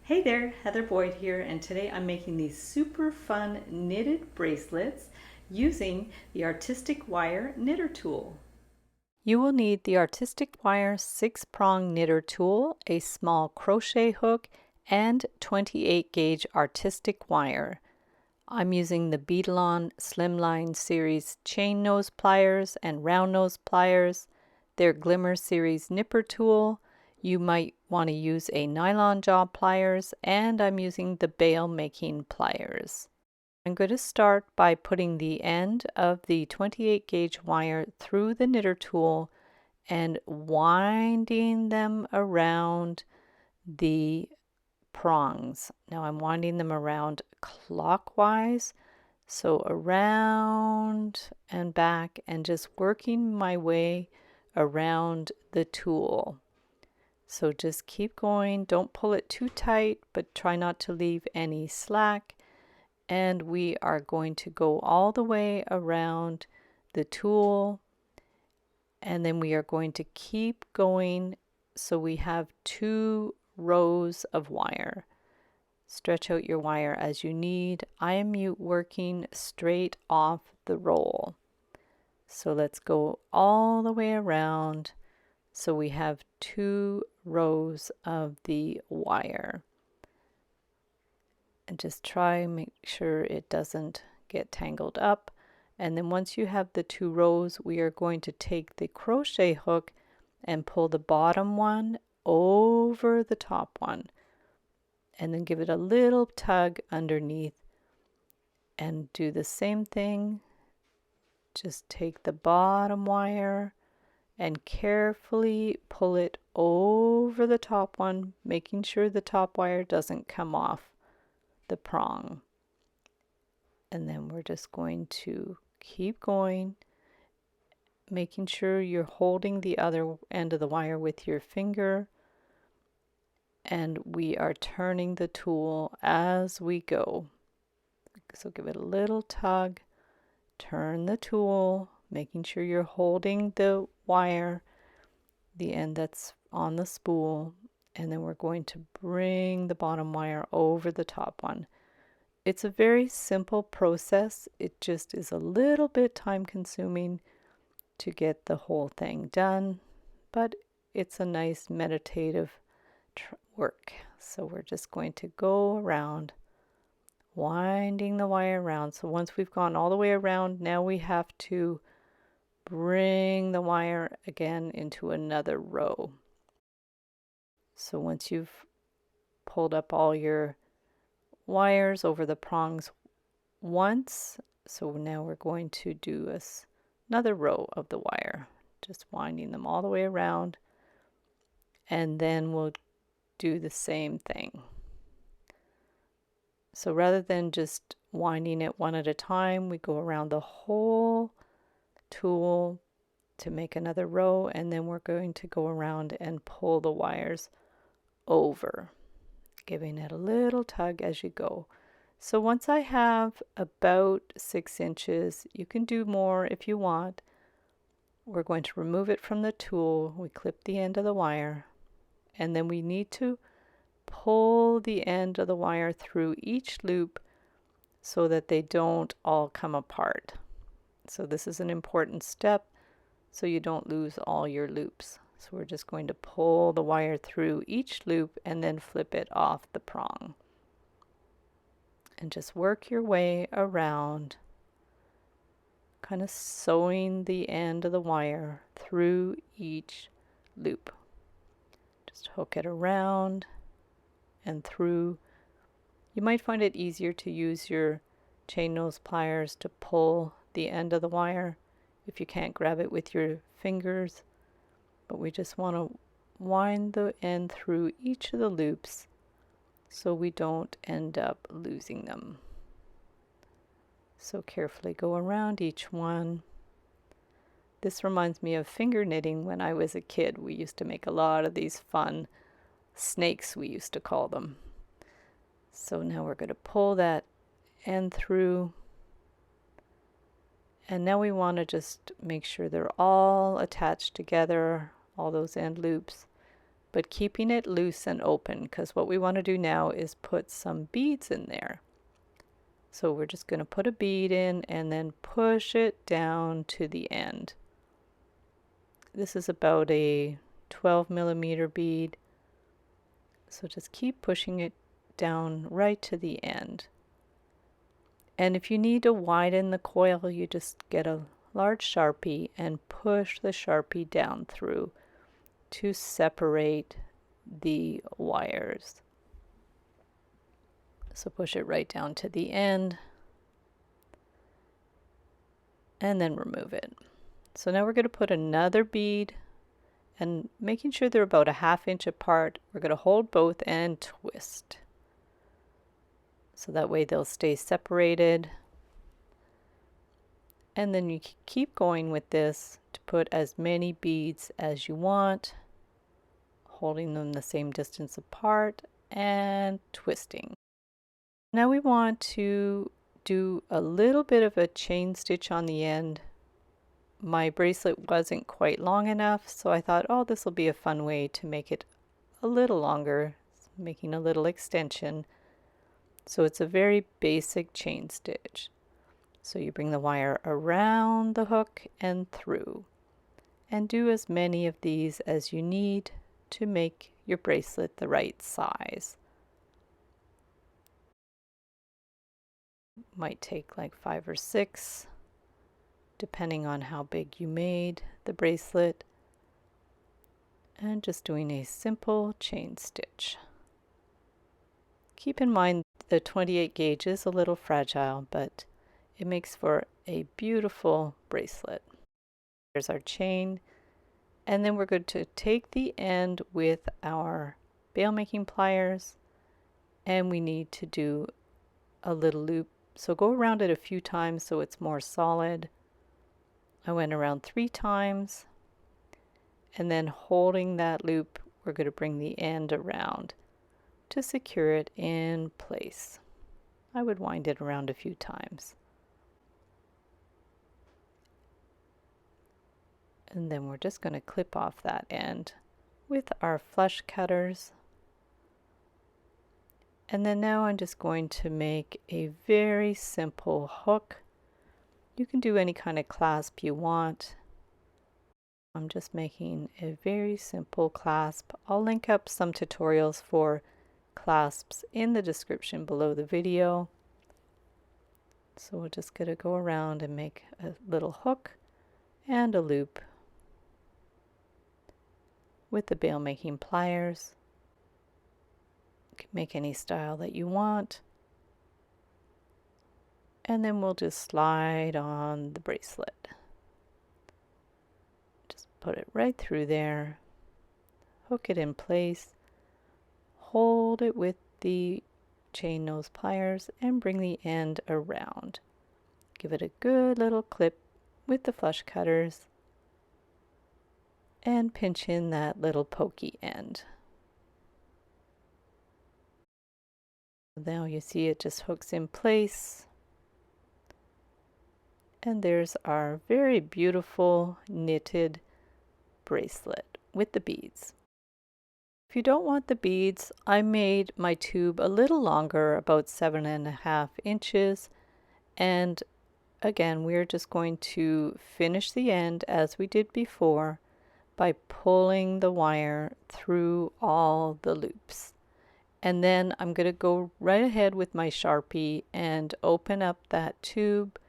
Hey there, Heather Boyd here, and today I'm making these super fun knitted bracelets using the Artistic Wire knitter tool. You will need the Artistic Wire 6-prong knitter tool, a small crochet hook, and 28 gauge artistic wire. I'm using the Beadalon Slimline Series chain nose pliers and round nose pliers, their Glimmer Series nipper tool. You might want to use a nylon jaw pliers, and I'm using the bail making pliers. I'm going to start by putting the end of the 28 gauge wire through the knitter tool and winding them around the prongs. Now I'm winding them around clockwise, so around and back, and just working my way around the tool. So just keep going, don't pull it too tight, but try not to leave any slack. And we are going to go all the way around the tool, and then we are going to keep going so we have 2 rows of wire. Stretch out your wire as you need. I am working straight off the roll. So let's go all the way around so we have 2 rows of the wire. And just try and make sure it doesn't get tangled up. And then once you have the 2 rows, we are going to take the crochet hook and pull the bottom one over the top one, and then give it a little tug underneath and do the same thing. Just take the bottom wire and carefully pull it over the top one, making sure the top wire doesn't come off the prong. And then we're just going to keep going, making sure you're holding the other end of the wire with your finger, and we are turning the tool as we go. So give it a little tug, turn the tool, making sure you're holding the wire, the end that's on the spool, and then we're going to bring the bottom wire over the top one. It's a very simple process. It just is a little bit time consuming to get the whole thing done, but it's a nice meditative work. So we're just going to go around, winding the wire around. So once we've gone all the way around, now we have to bring the wire again into another row. So once you've pulled up all your wires over the prongs once, so now we're going to do another row of the wire, just winding them all the way around, and then we'll do the same thing. So rather than just winding it one at a time, we go around the whole tool to make another row, and then we're going to go around and pull the wires over, giving it a little tug as you go. So once I have about 6 inches, you can do more if you want. We're going to remove it from the tool. We clip the end of the wire, and then we need to pull the end of the wire through each loop so that they don't all come apart. So this is an important step so you don't lose all your loops. So we're just going to pull the wire through each loop and then flip it off the prong. And just work your way around, kind of sewing the end of the wire through each loop. Just hook it around and through. You might find it easier to use your chain nose pliers to pull the end of the wire if you can't grab it with your fingers, but we just want to wind the end through each of the loops so we don't end up losing them. So carefully go around each one. This reminds me of finger knitting when I was a kid. We used to make a lot of these fun snakes, we used to call them. So now we're going to pull that end through, and now we want to just make sure they're all attached together, all those end loops. but keeping it loose and open, because what we want to do now is put some beads in there. So we're just going to put a bead in and then push it down to the end. This is about a 12 millimeter bead. So just keep pushing it down right to the end. And if you need to widen the coil, you just get a large Sharpie and push the Sharpie down through to separate the wires. So push it right down to the end and then remove it. So now we're going to put another bead, and making sure they're about a 1/2 inch apart, we're going to hold both and twist. So that way they'll stay separated. And then you keep going with this to put as many beads as you want, holding them the same distance apart and twisting. Now we want to do a little bit of a chain stitch on the end. My bracelet wasn't quite long enough, so I thought, oh, this will be a fun way to make it a little longer, making a little extension. So it's a very basic chain stitch. So you bring the wire around the hook and through, and do as many of these as you need to make your bracelet the right size. Might take like 5 or 6, depending on how big you made the bracelet. And just doing a simple chain stitch. Keep in mind the 28 gauge is a little fragile, but it makes for a beautiful bracelet. There's our chain, and then we're going to take the end with our bail making pliers, and we need to do a little loop. So go around it a few times so it's more solid. I went around 3 times, and then holding that loop, we're going to bring the end around to secure it in place. I would wind it around a few times. And then we're just going to clip off that end with our flush cutters. And then now I'm just going to make a very simple hook. You can do any kind of clasp you want. I'm just making a very simple clasp. I'll link up some tutorials for clasps in the description below the video. So we're just going to go around and make a little hook and a loop with the bail making pliers. You can make any style that you want. And then we'll just slide on the bracelet. Just put it right through there, hook it in place, hold it with the chain nose pliers, and bring the end around. Give it a good little clip with the flush cutters and pinch in that little pokey end. Now you see it just hooks in place. And there's our very beautiful knitted bracelet with the beads. If you don't want the beads, I made my tube a little longer, about 7.5 inches. And again, we're just going to finish the end as we did before by pulling the wire through all the loops. And then I'm going to go right ahead with my Sharpie and open up that tube.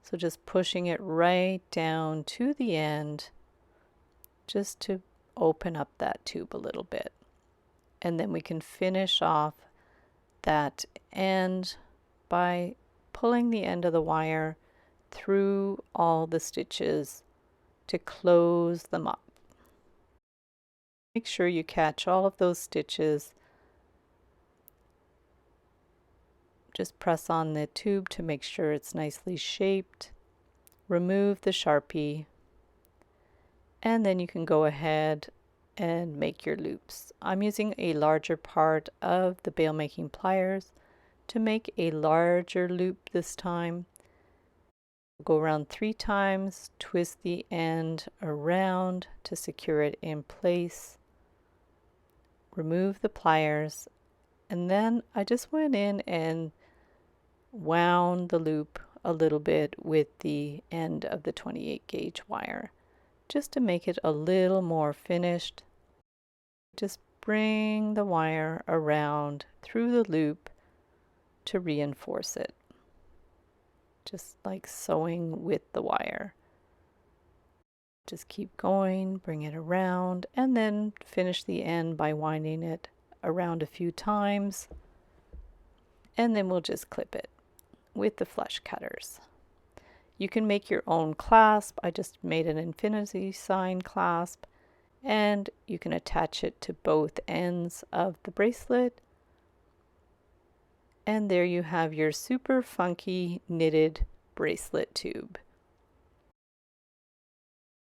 So just pushing it right down to the end, just to open up that tube a little bit. And then we can finish off that end by pulling the end of the wire through all the stitches to close them up. Make sure you catch all of those stitches. Just press on the tube to make sure it's nicely shaped. Remove the Sharpie, and then you can go ahead and make your loops. I'm using a larger part of the bail making pliers to make a larger loop this time. Go around 3 times, twist the end around to secure it in place. remove the pliers, and then I just went in and wound the loop a little bit with the end of the 28 gauge wire, just to make it a little more finished. Just bring the wire around through the loop to reinforce it, just like sewing with the wire. Just keep going, bring it around, and then finish the end by winding it around a few times, and then we'll just clip it with the flush cutters. You can make your own clasp. I just made an infinity sign clasp, and you can attach it to both ends of the bracelet. And there you have your super funky knitted bracelet tube.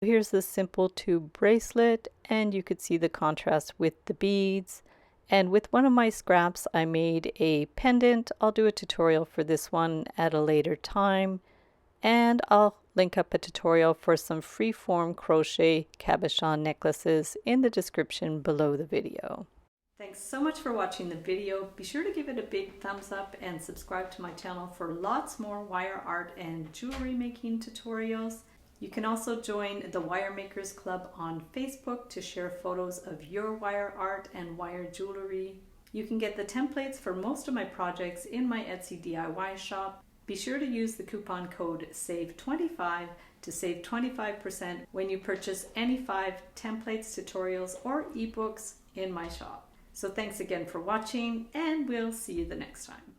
Here's the simple tube bracelet, and you could see the contrast with the beads. And with one of my scraps, I made a pendant. I'll do a tutorial for this one at a later time. And I'll link up a tutorial for some freeform crochet cabochon necklaces in the description below the video. Thanks so much for watching the video. Be sure to give it a big thumbs up and subscribe to my channel for lots more wire art and jewelry making tutorials. You can also join the Wire Makers Club on Facebook to share photos of your wire art and wire jewelry. You can get the templates for most of my projects in my Etsy DIY shop. Be sure to use the coupon code SAVE25 to save 25% when you purchase any 5 templates, tutorials, or ebooks in my shop. So thanks again for watching, and we'll see you the next time.